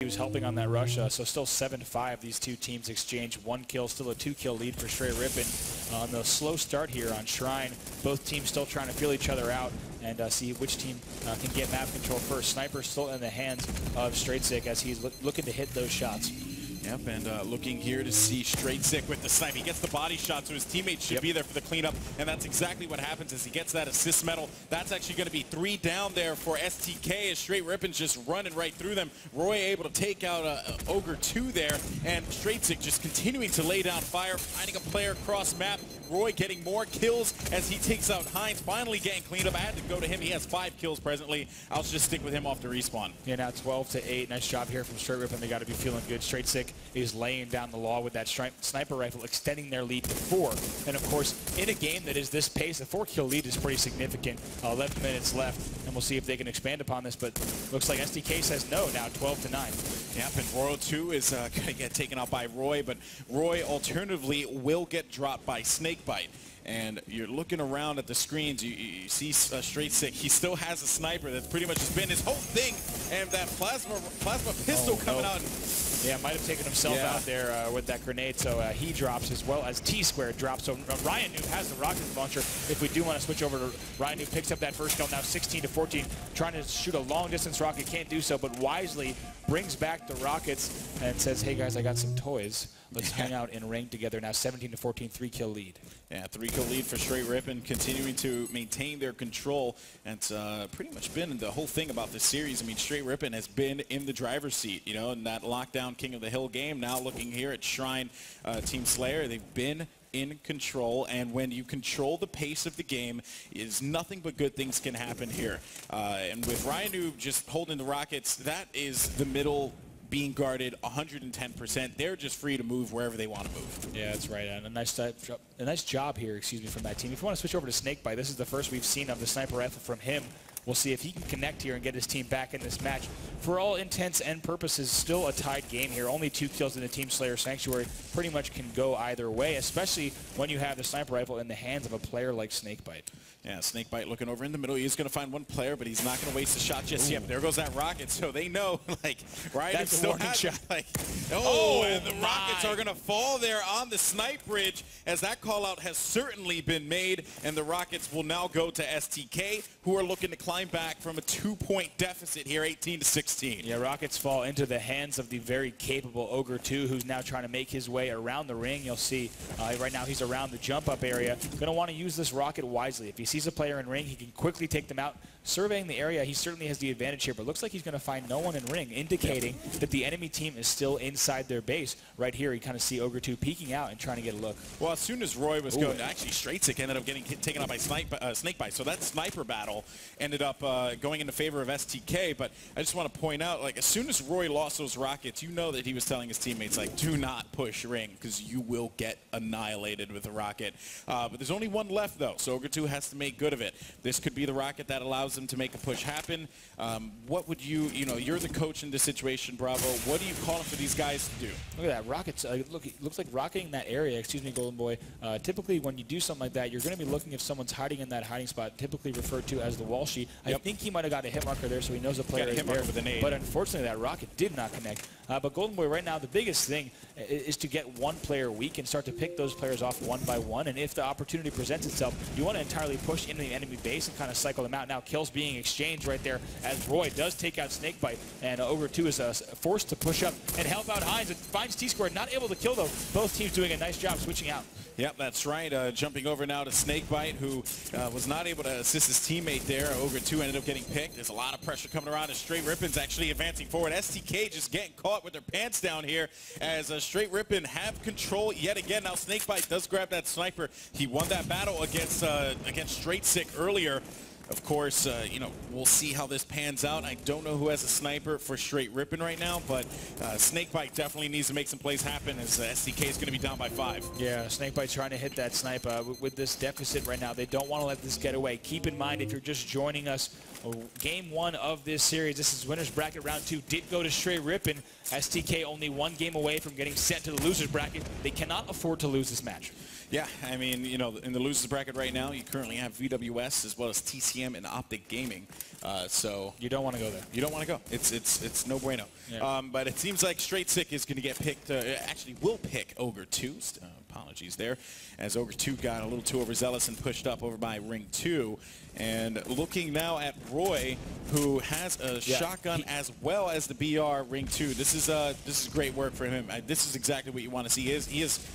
who's helping on that rush. So still 7-5. These two teams exchange 1 kill, still a 2-kill lead for Straight Rippin. On the slow start here on Shrine, both teams still trying to feel each other out and see which team can get map control first. Sniper still in the hands of Straight Sick as he's looking to hit those shots. Yep, and looking here to see Straight Sick with the snipe. He gets the body shot, so his teammates should be there for the cleanup, and that's exactly what happens as he gets that assist medal. That's actually going to be 3 down there for STK as Straight Rippin's just running right through them. Roy able to take out Ogre 2 there, and Straight Sick just continuing to lay down fire, finding a player across map. Roy getting more kills as he takes out Hines, finally getting cleaned up. I had to go to him. He has 5 kills presently. I'll just stick with him off the respawn. Yeah, now 12-8. Nice job here from Straight Rippin. They got to be feeling good. Straight Sick is laying down the law with that sniper rifle, extending their lead to 4. And of course, in a game that is this pace, a 4-kill lead is pretty significant. 11 minutes left, and we'll see if they can expand upon this. But looks like STK says no now, 12-9. Yep, and Royal 2 is going to get taken out by Roy, but Roy alternatively will get dropped by Snakebite. And you're looking around at the screens, you see Straight Sick. He still has a sniper that's pretty much just been his whole thing, and that plasma pistol coming out. Yeah, might have taken himself out there with that grenade, so he drops as well as T-Squared drops. So Ryan Noob has the rocket launcher. If we do want to switch over to Ryan Noob, picks up that first kill, now 16-14, trying to shoot a long-distance rocket, can't do so, but wisely brings back the rockets and says, hey guys, I got some toys. Let's hang out in ring together. Now 17-14, 3-kill lead. Yeah, 3-kill lead for Straight Rippin, continuing to maintain their control. And it's pretty much been the whole thing about this series. I mean, Straight Rippin has been in the driver's seat, you know, in that lockdown King of the Hill game. Now looking here at Shrine Team Slayer, they've been in control, and when you control the pace of the game, is nothing but good things can happen here. And with Ryan just holding the rockets, that is the middle being guarded 110%. They're just free to move wherever they want to move. Yeah, that's right. And a nice job here, from that team. If you want to switch over to Snakebite, this is the first we've seen of the sniper rifle from him. We'll see if he can connect here and get his team back in this match. For all intents and purposes, still a tied game here. Only 2 kills in the Team Slayer Sanctuary. Pretty much can go either way, especially when you have the sniper rifle in the hands of a player like Snakebite. Yeah, Snakebite looking over in the middle. He's going to find one player, but he's not going to waste the shot just yet. There goes that rocket, so they know, like, Ryan still has shot. Like, and the rockets are going to fall there on the snipe bridge, as that call-out has certainly been made, and the rockets will now go to STK, who are looking to climb back from a 2-point deficit here, 18-16. Yeah, rockets fall into the hands of the very capable Ogre 2, who's now trying to make his way around the ring. You'll see right now he's around the jump-up area. Going to want to use this rocket wisely. If he sees a player in ring, he can quickly take them out. Surveying the area, he certainly has the advantage here, but looks like he's going to find no one in ring, indicating that the enemy team is still inside their base. Right here, you kind of see Ogre 2 peeking out and trying to get a look. Well, as soon as Roy was going, actually Straight Sick ended up getting taken out by Snakebite, so that sniper battle ended up going into favor of STK, but I just want to point out, like, as soon as Roy lost those rockets, you know that he was telling his teammates, like, do not push ring, because you will get annihilated with a rocket. But there's only one left, though, so Ogre 2 has to make good of it. This could be the rocket that allows them to make a push happen. What would you're the coach in this situation, Bravo. What are you calling for these guys to do? Look at that, rockets. Look, it looks like rocketing that area, Golden Boy. Typically, when you do something like that, you're going to be looking if someone's hiding in that hiding spot, typically referred to as the wall sheet. I think he might have got a hit marker there, so he knows the player is there. With an aid. But unfortunately, that rocket did not connect. But Golden Boy, right now, the biggest thing is to get one player weak and start to pick those players off one by one. And if the opportunity presents itself, you want to entirely push into the enemy base and kind of cycle them out. Now, kills being exchanged right there as Roy does take out Snakebite, and Ogre 2 is forced to push up and help out Hines. It finds T-Squared, not able to kill, though. Both teams doing a nice job switching out. Yep, that's right. Jumping over now to Snakebite, who was not able to assist his teammate there. Ogre 2 ended up getting picked. There's a lot of pressure coming around as Straight Rippin's actually advancing forward. STK just getting caught with their pants down here as Straight Rippin have control yet again. Now Snakebite does grab that sniper. He won that battle against Straight Sick earlier. Of course, we'll see how this pans out. I don't know who has a sniper for Straight Rippin right now, but Snakebite definitely needs to make some plays happen as STK is going to be down by 5. Yeah, Snakebite trying to hit that snipe with this deficit right now. They don't want to let this get away. Keep in mind, if you're just joining us, game 1 of this series, this is winner's bracket round 2, did go to Straight Rippin. STK only 1 game away from getting sent to the loser's bracket. They cannot afford to lose this match. Yeah, I mean, in the losers bracket right now, you currently have VWS as well as TCM and Optic Gaming. So you don't want to go there. You don't want to go. It's no bueno. Yeah. But it seems like Straight Sick is going to get picked, actually will pick Ogre 2. Apologies there, as Ogre 2 got a little too overzealous and pushed up over by Ring 2. And looking now at Roy, who has a shotgun as well as the BR Ring 2. This is great work for him. This is exactly what you want to see. He is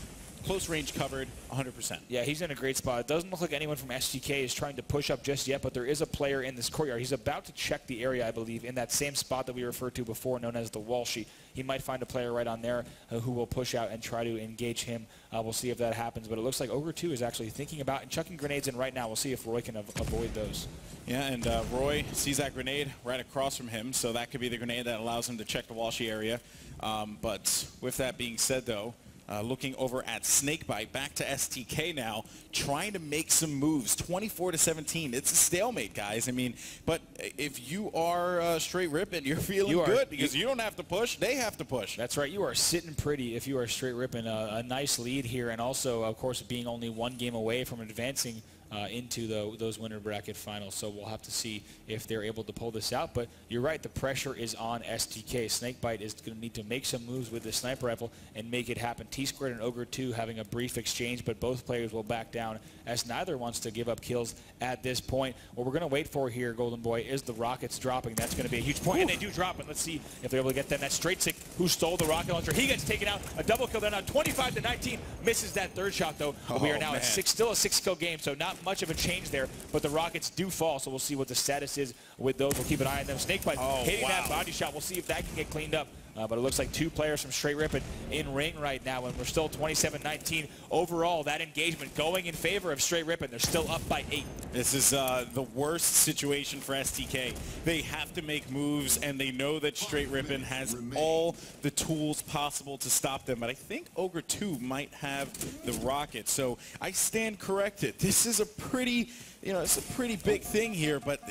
close range covered 100%. Yeah, he's in a great spot. It doesn't look like anyone from STK is trying to push up just yet, but there is a player in this courtyard. He's about to check the area, I believe, in that same spot that we referred to before, known as the wall sheet. He might find a player right on there who will push out and try to engage him. We'll see if that happens, but it looks like Ogre 2 is actually thinking about and chucking grenades in right now. We'll see if Roy can avoid those. Yeah, and Roy sees that grenade right across from him, so that could be the grenade that allows him to check the wall sheet area. But with that being said, though, looking over at Snakebite, back to STK now, trying to make some moves. 24-17. It's a stalemate, guys. I mean, but if you are Straight Rippin', you're feeling good because you don't have to push. They have to push. That's right. You are sitting pretty if you are Straight Rippin'. A nice lead here, and also, of course, being only one game away from advancing into those winner bracket finals. So we'll have to see if they're able to pull this out. But you're right, the pressure is on STK. Snakebite is going to need to make some moves with the sniper rifle and make it happen. T-Squared and Ogre 2 having a brief exchange, but both players will back down as neither wants to give up kills at this point. What we're going to wait for here, Golden Boy, is the rockets dropping. That's going to be a huge point, and they do drop it. Let's see if they're able to get them. That Straight Sick, who stole the rocket launcher, he gets taken out. A double kill there now, 25-19. Misses that third shot, though. We are now at still a 6-kill game, so not much of a change there, but the rockets do fall, so we'll see what the status is with those. We'll keep an eye on them. Snakebite hitting that body shot. We'll see if that can get cleaned up. But it looks like two players from Straight Rippin' in ring right now, and we're still 27-19. Overall, that engagement going in favor of Straight Rippin'. They're still up by 8. This is the worst situation for STK. They have to make moves, and they know that Straight Rippin' has all the tools possible to stop them. But I think Ogre 2 might have the rocket. So I stand corrected. This is a pretty... it's a pretty big thing here, but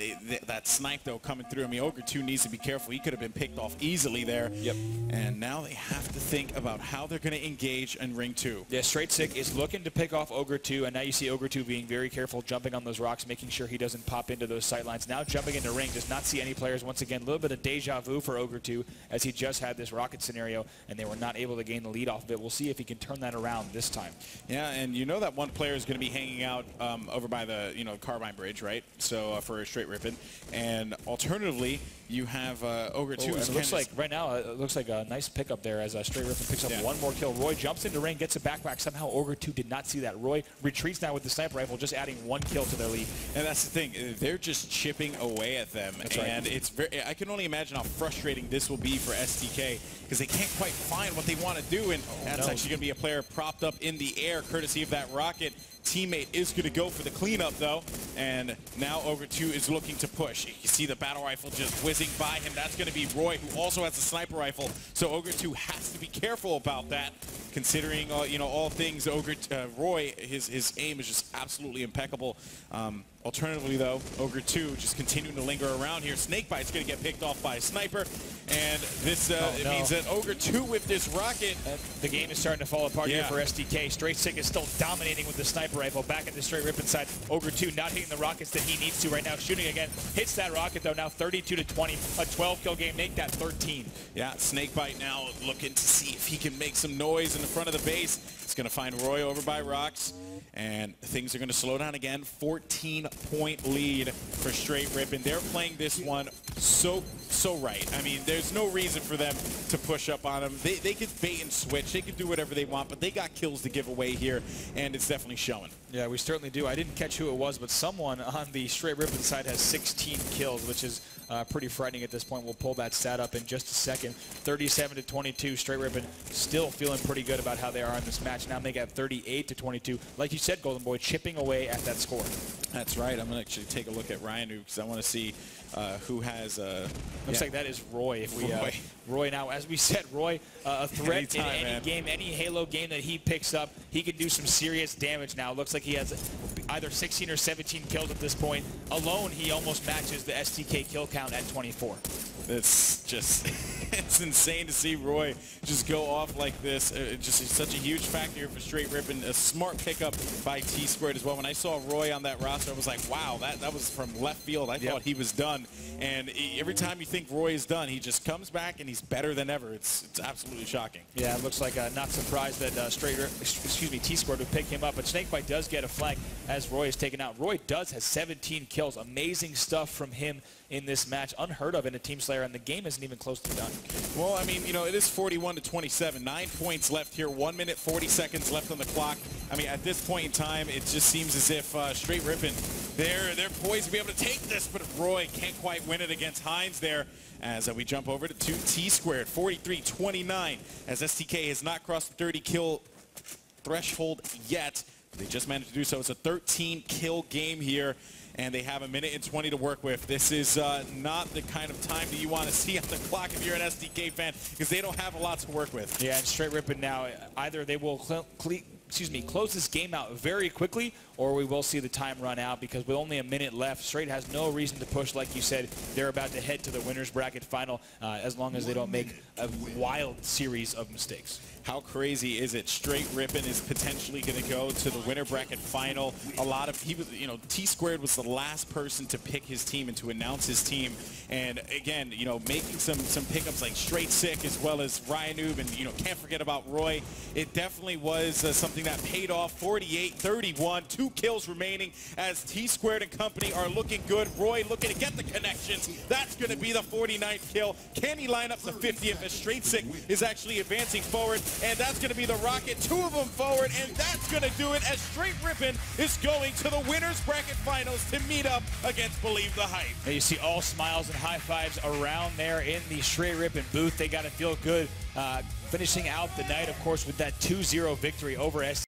that snipe, though, coming through. I mean, Ogre 2 needs to be careful. He could have been picked off easily there. Yep. And now they have to think about how they're going to engage in Ring 2. Yeah, Straight Sick is looking to pick off Ogre 2, and now you see Ogre 2 being very careful, jumping on those rocks, making sure he doesn't pop into those sight lines. Now jumping into ring, does not see any players. Once again, a little bit of deja vu for Ogre 2, as he just had this rocket scenario, and they were not able to gain the lead off of it. We'll see if he can turn that around this time. Yeah, and you know that one player is going to be hanging out over by the Carbine Bridge, right? So for Straight Rippin', and alternatively, you have Ogre 2. It looks like right now it looks like a nice pickup there as Straight Rippin' picks up one more kill. Roy jumps into ring, gets a backpack. Somehow Ogre 2 did not see that. Roy retreats now with the sniper rifle, just adding one kill to their lead. And that's the thing; they're just chipping away at them. That's and it's very. I can only imagine how frustrating this will be for STK because they can't quite find what they want to do, and that's actually going to be a player propped up in the air, courtesy of that rocket. Teammate is going to go for the cleanup, though, and now Ogre 2 is looking to push. You see the battle rifle just whizzing by him. That's going to be Roy, who also has a sniper rifle, so Ogre 2 has to be careful about that, considering all things Roy, his aim is just absolutely impeccable. Alternatively, though, Ogre 2 just continuing to linger around here. Snakebite's going to get picked off by a sniper, and this means that Ogre 2 with this rocket. The game is starting to fall apart here for STK. Straight Sick is still dominating with the sniper rifle. Back at the Straight Rippin' side, Ogre 2 not hitting the rockets that he needs to right now. Shooting again, hits that rocket, though, now 32-20. A 12-kill game, make that 13. Yeah, Snakebite now looking to see if he can make some noise in the front of the base. He's going to find Roy over by rocks. And things are going to slow down again. 14-point lead for Straight Rippin'. They're playing this one so right. I mean, there's no reason for them to push up on them. They could bait and switch. They could do whatever they want, but they got kills to give away here, and it's definitely showing. Yeah, we certainly do. I didn't catch who it was, but someone on the Straight Rippin' side has 16 kills, which is pretty frightening at this point. We'll pull that stat up in just a second. 37-22. Straight Rippin' still feeling pretty good about how they are in this match. Now they got 38-22. Like you said, Golden Boy, chipping away at that score. That's right. I'm going to actually take a look at Ryan because I want to see who has... Looks like that is Roy. Roy now, as we said, Roy, a threat in any game, any Halo game that he picks up, he can do some serious damage now. Looks like he has either 16 or 17 kills at this point. Alone, he almost matches the STK kill count at 24. It's just, it's insane to see Roy just go off like this. Just such a huge factor here for Straight Rippin'. A smart pickup by T-Squared as well. When I saw Roy on that roster, I was like, wow, that was from left field. I thought he was done. And every time you think Roy is done, he just comes back and he's better than ever. It's absolutely shocking. Yeah, it looks like not surprised that T-Squared would pick him up. But Snakebite does get a flag as Roy is taken out. Roy does has 17 kills. Amazing stuff from him in this match. Unheard of in a Team Slayer, and the game isn't even close to done. Well, I mean, you know, it is 41-27. 9 points left here. 1 minute, 40 seconds left on the clock. I mean, at this point in time, it just seems as if Straight Rippin', they're poised to be able to take this, but Roy can't quite win it against Hines there. As we jump over to T-Squared, 43-29, as STK has not crossed the 30-kill threshold yet. They just managed to do so. It's a 13-kill game here, and they have 1 minute and 20 to work with. This is not the kind of time that you want to see on the clock if you're an STK fan, because they don't have a lot to work with. Yeah, and Straight Rippin' now, either they will close this game out very quickly, or we will see the time run out, because with only 1 minute left, Straight has no reason to push. Like you said, they're about to head to the winner's bracket final as long as they don't make a wild series of mistakes. How crazy is it? Straight Rippin' is potentially going to go to the winner bracket final. T-Squared was the last person to pick his team and to announce his team. And again, you know, making some pickups like Straight Sick as well as Ryan Noob, and you know, can't forget about Roy. It definitely was something that paid off. 48-31, 2 kills remaining as T-Squared and company are looking good. Roy looking to get the connections. That's going to be the 49th kill. Can he line up the 50th as Straight Sick is actually advancing forward? And that's going to be the rocket. 2 of them forward, and that's going to do it as Straight Rippin' is going to the winner's bracket finals to meet up against Believe the Hype. And you see all smiles and high fives around there in the Straight Rippin' booth. They got to feel good finishing out the night, of course, with that 2-0 victory over STK.